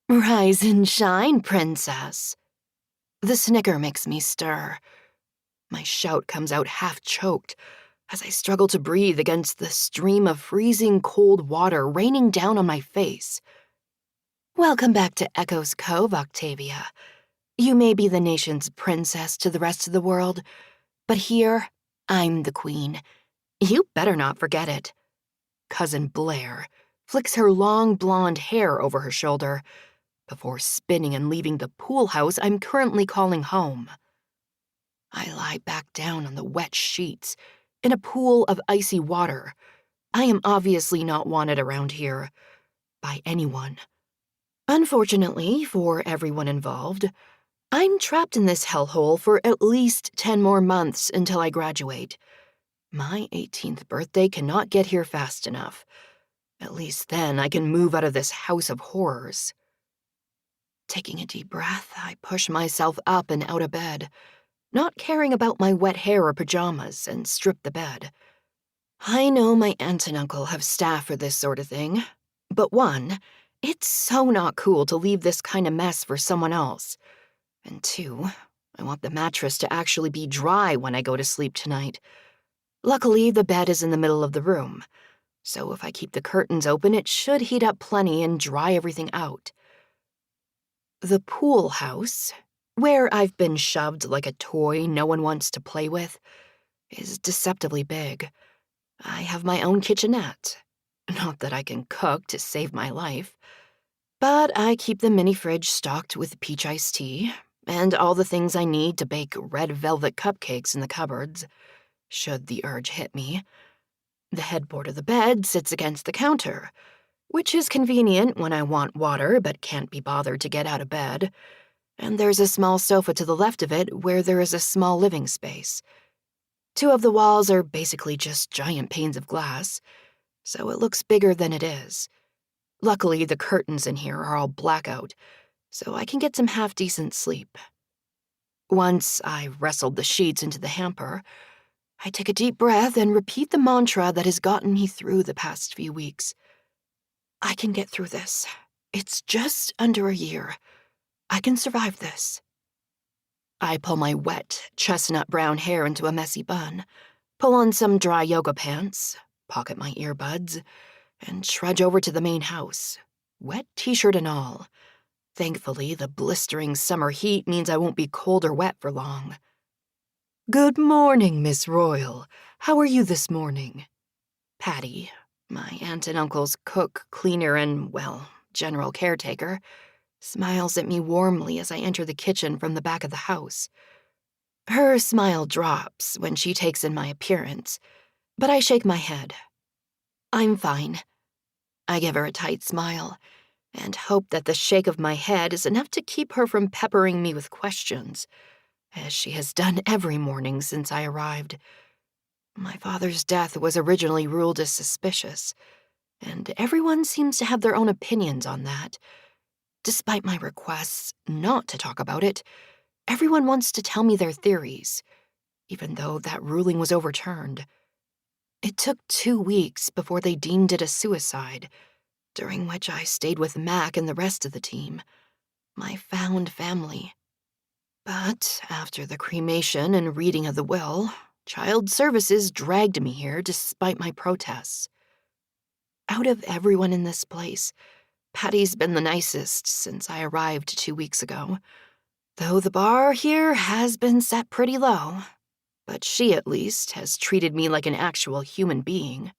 Rise and shine, princess. The snicker makes me stir. My shout comes out half-choked as I struggle to breathe against the stream of freezing cold water raining down on my face. Welcome back to Echoes Cove, Octavia. You may be the nation's princess to the rest of the world, but here, I'm the queen. You better not forget it. Cousin Blair flicks her long blonde hair over her shoulder before spinning and leaving the pool house I'm currently calling home. I lie back down on the wet sheets in a pool of icy water. I am obviously not wanted around here by anyone. Unfortunately for everyone involved, I'm trapped in this hellhole for at least 10 more months until I graduate. My 18th birthday cannot get here fast enough. At least then I can move out of this house of horrors. Taking a deep breath, I push myself up and out of bed, not caring about my wet hair or pajamas, and strip the bed. I know my aunt and uncle have staff for this sort of thing, but one, it's so not cool to leave this kind of mess for someone else. And two, I want the mattress to actually be dry when I go to sleep tonight. Luckily, the bed is in the middle of the room, so if I keep the curtains open, it should heat up plenty and dry everything out. The pool house, where I've been shoved like a toy no one wants to play with, is deceptively big. I have my own kitchenette. Not that I can cook to save my life, but I keep the mini fridge stocked with peach iced tea and all the things I need to bake red velvet cupcakes in the cupboards, should the urge hit me. The headboard of the bed sits against the counter, which is convenient when I want water but can't be bothered to get out of bed, and there's a small sofa to the left of it where there is a small living space. Two of the walls are basically just giant panes of glass, so it looks bigger than it is. Luckily, the curtains in here are all blackout, so I can get some half-decent sleep. Once I wrestled the sheets into the hamper, I take a deep breath and repeat the mantra that has gotten me through the past few weeks. I can get through this. It's just under a year. I can survive this. I pull my wet, chestnut brown hair into a messy bun, pull on some dry yoga pants, pocket my earbuds, and trudge over to the main house, wet t-shirt and all. Thankfully, the blistering summer heat means I won't be cold or wet for long. Good morning, Miss Royal. How are you this morning? Patty, my aunt and uncle's cook, cleaner, and, well, general caretaker, smiles at me warmly as I enter the kitchen from the back of the house. Her smile drops when she takes in my appearance, but I shake my head. I'm fine. I give her a tight smile and hope that the shake of my head is enough to keep her from peppering me with questions, as she has done every morning since I arrived. My father's death was originally ruled as suspicious, and everyone seems to have their own opinions on that. Despite my requests not to talk about it, everyone wants to tell me their theories, even though that ruling was overturned. It took 2 weeks before they deemed it a suicide, during which I stayed with Mac and the rest of the team, my found family. But after the cremation and reading of the will, Child Services dragged me here despite my protests. Out of everyone in this place, Patty's been the nicest since I arrived 2 weeks ago, though the bar here has been set pretty low. But she, at least, has treated me like an actual human being.